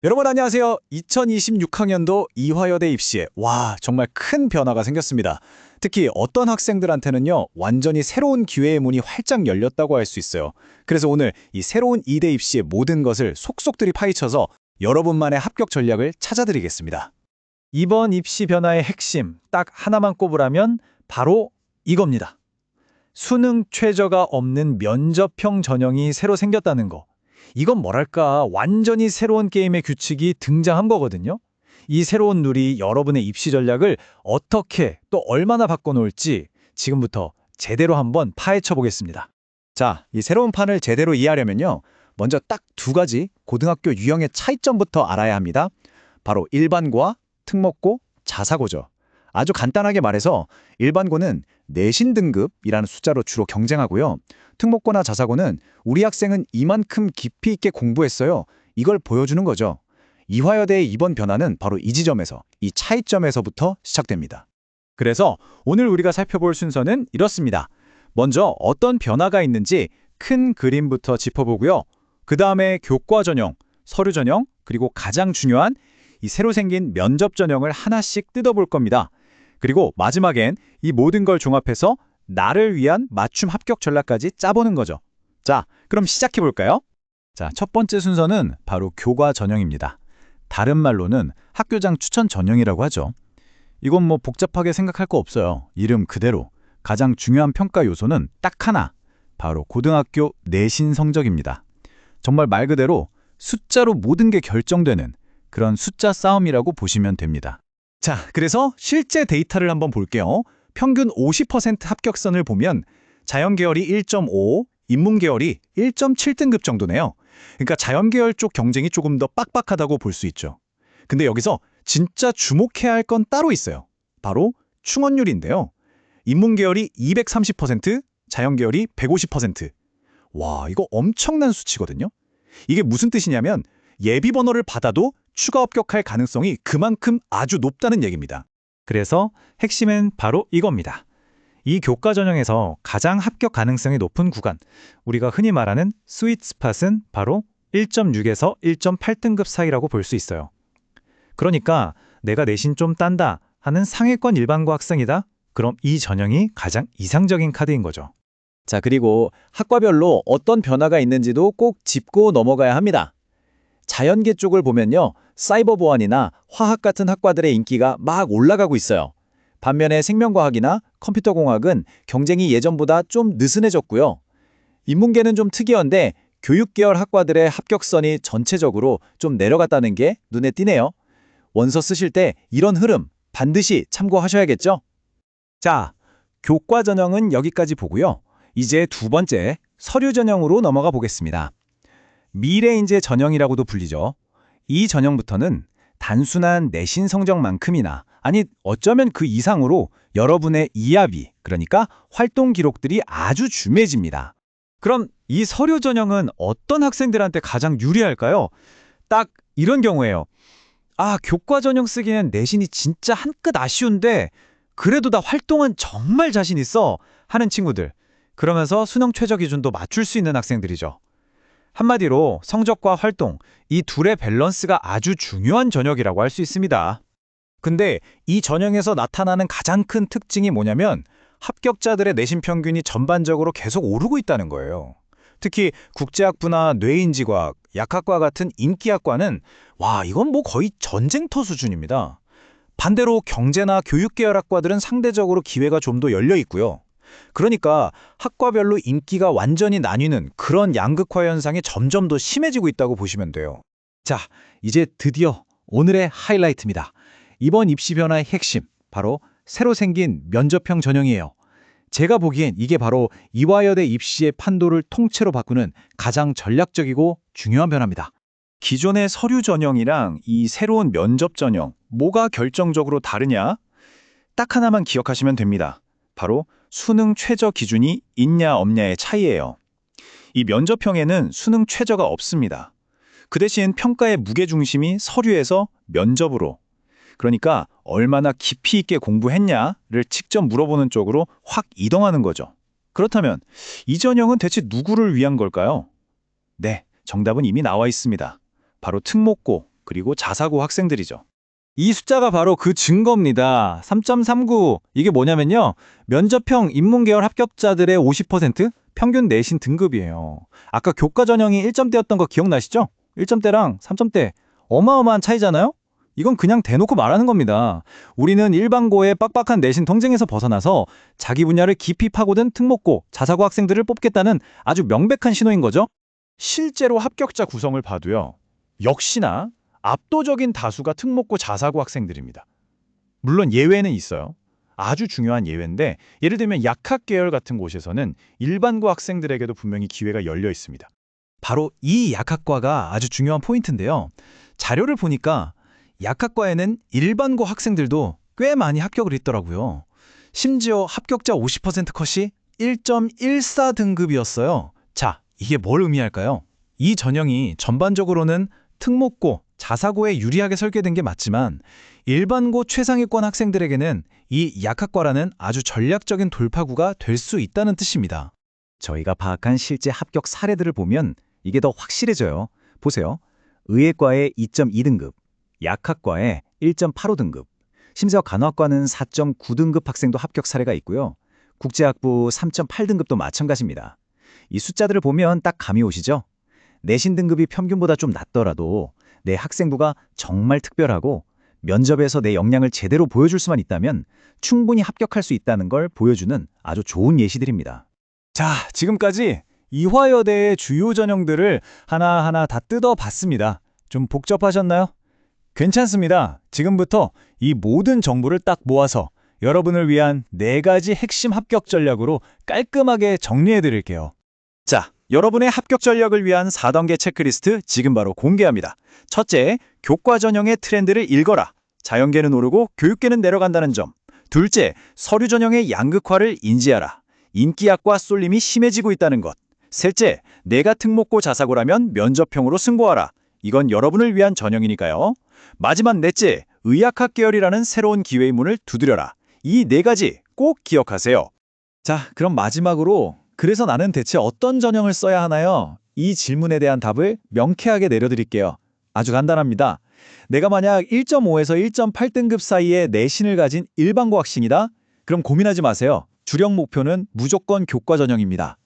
여러분 안녕하세요. 2026학년도 이화여대 입시에 정말 큰 변화가 생겼습니다. 특히 어떤 학생들한테는요, 완전히 새로운 기회의 문이 활짝 열렸다고 할 수 있어요. 그래서 오늘 이 새로운 이대 입시의 모든 것을 속속들이 파헤쳐서 여러분만의 합격 전략을 찾아드리겠습니다. 이번 입시 변화의 핵심 딱 하나만 꼽으라면 바로 이겁니다. 수능 최저가 없는 면접형 전형이 새로 생겼다는 거. 이건 뭐랄까 완전히 새로운 게임의 규칙이 등장한 거거든요. 이 새로운 룰이 여러분의 입시 전략을 어떻게 또 얼마나 바꿔놓을지 지금부터 제대로 한번 파헤쳐 보겠습니다. 자, 이 새로운 판을 제대로 이해하려면요, 먼저 딱 두 가지 고등학교 유형의 차이점부터 알아야 합니다. 바로 일반고와 특목고, 자사고죠. 아주 간단하게 말해서 일반고는 내신 등급이라는 숫자로 주로 경쟁하고요. 특목고나 자사고는 우리 학생은 이만큼 깊이 있게 공부했어요, 이걸 보여주는 거죠. 이화여대의 이번 변화는 바로 이 지점에서, 이 차이점에서부터 시작됩니다. 그래서 오늘 우리가 살펴볼 순서는 이렇습니다. 먼저 어떤 변화가 있는지 큰 그림부터 짚어보고요. 그 다음에 교과 전형, 서류 전형, 그리고 가장 중요한 이 새로 생긴 면접 전형을 하나씩 뜯어볼 겁니다. 그리고 마지막엔 이 모든 걸 종합해서 나를 위한 맞춤 합격 전략까지 짜보는 거죠. 자, 그럼 시작해볼까요? 자, 첫 번째 순서는 바로 교과 전형입니다. 다른 말로는 학교장 추천 전형이라고 하죠. 이건 뭐 복잡하게 생각할 거 없어요. 이름 그대로. 가장 중요한 평가 요소는 딱 하나, 바로 고등학교 내신 성적입니다. 정말 말 그대로 숫자로 모든 게 결정되는 그런 숫자 싸움이라고 보시면 됩니다. 자, 그래서 실제 데이터를 한번 볼게요. 평균 50% 합격선을 보면 자연계열이 1.5, 인문계열이 1.7등급 정도네요. 그러니까 자연계열 쪽 경쟁이 조금 더 빡빡하다고 볼 수 있죠. 근데 여기서 진짜 주목해야 할 건 따로 있어요. 바로 충원율인데요. 인문계열이 230%, 자연계열이 150%. 와, 이거 엄청난 수치거든요. 이게 무슨 뜻이냐면 예비 번호를 받아도 추가 합격할 가능성이 그만큼 아주 높다는 얘기입니다. 그래서 핵심은 바로 이겁니다. 이 교과 전형에서 가장 합격 가능성이 높은 구간, 우리가 흔히 말하는 스윗 스팟은 바로 1.6에서 1.8등급 사이라고 볼 수 있어요. 그러니까 내가 내신 좀 딴다 하는 상위권 일반고 학생이다? 그럼 이 전형이 가장 이상적인 카드인 거죠. 자, 그리고 학과별로 어떤 변화가 있는지도 꼭 짚고 넘어가야 합니다. 자연계 쪽을 보면요, 사이버 보안이나 화학 같은 학과들의 인기가 막 올라가고 있어요. 반면에 생명과학이나 컴퓨터공학은 경쟁이 예전보다 좀 느슨해졌고요. 인문계는 좀 특이한데 교육계열 학과들의 합격선이 전체적으로 좀 내려갔다는 게 눈에 띄네요. 원서 쓰실 때 이런 흐름 반드시 참고하셔야겠죠? 자, 교과 전형은 여기까지 보고요. 이제 두 번째, 서류 전형으로 넘어가 보겠습니다. 미래인재 전형이라고도 불리죠. 이 전형부터는 단순한 내신 성적만큼이나 아니 어쩌면 그 이상으로 여러분의 이합이, 그러니까 활동 기록들이 아주 중요해집니다. 그럼 이 서류 전형은 어떤 학생들한테 가장 유리할까요? 딱 이런 경우예요. 아, 교과 전형 쓰기엔 내신이 진짜 한 끗 아쉬운데 그래도 나 활동은 정말 자신 있어 하는 친구들. 그러면서 수능 최저 기준도 맞출 수 있는 학생들이죠. 한마디로 성적과 활동, 이 둘의 밸런스가 아주 중요한 전형이라고 할 수 있습니다. 근데 이 전형에서 나타나는 가장 큰 특징이 뭐냐면 합격자들의 내신 평균이 전반적으로 계속 오르고 있다는 거예요. 특히 국제학부나 뇌인지과학, 약학과 같은 인기학과는 이건 뭐 거의 전쟁터 수준입니다. 반대로 경제나 교육계열 학과들은 상대적으로 기회가 좀 더 열려 있고요. 그러니까 학과별로 인기가 완전히 나뉘는 그런 양극화 현상이 점점 더 심해지고 있다고 보시면 돼요. 자, 이제 드디어 오늘의 하이라이트입니다. 이번 입시 변화의 핵심, 바로 새로 생긴 면접형 전형이에요. 제가 보기엔 이게 바로 이화여대 입시의 판도를 통째로 바꾸는 가장 전략적이고 중요한 변화입니다. 기존의 서류 전형이랑 이 새로운 면접 전형, 뭐가 결정적으로 다르냐? 딱 하나만 기억하시면 됩니다. 바로 수능 최저 기준이 있냐 없냐의 차이예요. 이 면접형에는 수능 최저가 없습니다. 그 대신 평가의 무게중심이 서류에서 면접으로, 그러니까 얼마나 깊이 있게 공부했냐를 직접 물어보는 쪽으로 확 이동하는 거죠. 그렇다면 이 전형은 대체 누구를 위한 걸까요? 네, 정답은 이미 나와 있습니다. 바로 특목고, 그리고 자사고 학생들이죠. 이 숫자가 바로 그 증거입니다. 3.39. 이게 뭐냐면요. 면접형 인문계열 합격자들의 50% 평균 내신 등급이에요. 아까 교과 전형이 1점대였던 거 기억나시죠? 1점대랑 3점대. 어마어마한 차이잖아요? 이건 그냥 대놓고 말하는 겁니다. 우리는 일반고의 빡빡한 내신 통쟁에서 벗어나서 자기 분야를 깊이 파고든 특목고, 자사고 학생들을 뽑겠다는 아주 명백한 신호인 거죠. 실제로 합격자 구성을 봐도요. 역시나 압도적인 다수가 특목고 자사고 학생들입니다. 물론 예외는 있어요. 아주 중요한 예외인데 예를 들면 약학 계열 같은 곳에서는 일반고 학생들에게도 분명히 기회가 열려 있습니다. 바로 이 약학과가 아주 중요한 포인트인데요. 자료를 보니까 약학과에는 일반고 학생들도 꽤 많이 합격을 했더라고요. 심지어 합격자 50% 컷이 1.14 등급이었어요. 자, 이게 뭘 의미할까요? 이 전형이 전반적으로는 특목고, 자사고에 유리하게 설계된 게 맞지만 일반고 최상위권 학생들에게는 이 약학과라는 아주 전략적인 돌파구가 될 수 있다는 뜻입니다. 저희가 파악한 실제 합격 사례들을 보면 이게 더 확실해져요. 보세요. 의예과의 2.2등급, 약학과의 1.85등급, 심지어 간호학과는 4.9등급 학생도 합격 사례가 있고요. 국제학부 3.8등급도 마찬가지입니다. 이 숫자들을 보면 딱 감이 오시죠? 내신 등급이 평균보다 좀 낮더라도 내 학생부가 정말 특별하고 면접에서 내 역량을 제대로 보여줄 수만 있다면 충분히 합격할 수 있다는 걸 보여주는 아주 좋은 예시들입니다. 자, 지금까지 이화여대의 주요 전형들을 하나하나 다 뜯어봤습니다. 좀 복잡하셨나요? 괜찮습니다. 지금부터 이 모든 정보를 딱 모아서 여러분을 위한 4가지 핵심 합격 전략으로 깔끔하게 정리해드릴게요. 자, 여러분의 합격 전략을 위한 4단계 체크리스트 지금 바로 공개합니다. 첫째, 교과 전형의 트렌드를 읽어라. 자연계는 오르고 교육계는 내려간다는 점. 둘째, 서류 전형의 양극화를 인지하라. 인기학과 쏠림이 심해지고 있다는 것. 셋째, 내가 특목고 자사고라면 면접형으로 승부하라. 이건 여러분을 위한 전형이니까요. 마지막 넷째, 의학학 계열이라는 새로운 기회의 문을 두드려라. 이 4가지 꼭 기억하세요. 자, 그럼 마지막으로 그래서 나는 대체 어떤 전형을 써야 하나요? 이 질문에 대한 답을 명쾌하게 내려드릴게요. 아주 간단합니다. 내가 만약 1.5에서 1.8등급 사이의 내신을 가진 일반고 학생이다? 그럼 고민하지 마세요. 주력 목표는 무조건 교과 전형입니다.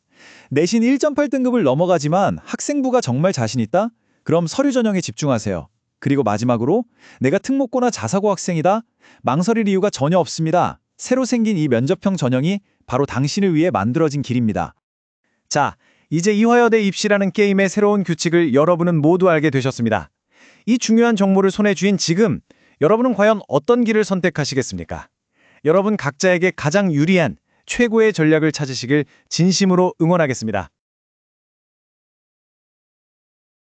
내신 1.8등급을 넘어가지만 학생부가 정말 자신 있다? 그럼 서류 전형에 집중하세요. 그리고 마지막으로 내가 특목고나 자사고 학생이다? 망설일 이유가 전혀 없습니다. 새로 생긴 이 면접형 전형이 바로 당신을 위해 만들어진 길입니다. 자, 이제 이화여대 입시라는 게임의 새로운 규칙을 여러분은 모두 알게 되셨습니다. 이 중요한 정보를 손에 쥔 지금 여러분은 과연 어떤 길을 선택하시겠습니까? 여러분 각자에게 가장 유리한 최고의 전략을 찾으시길 진심으로 응원하겠습니다.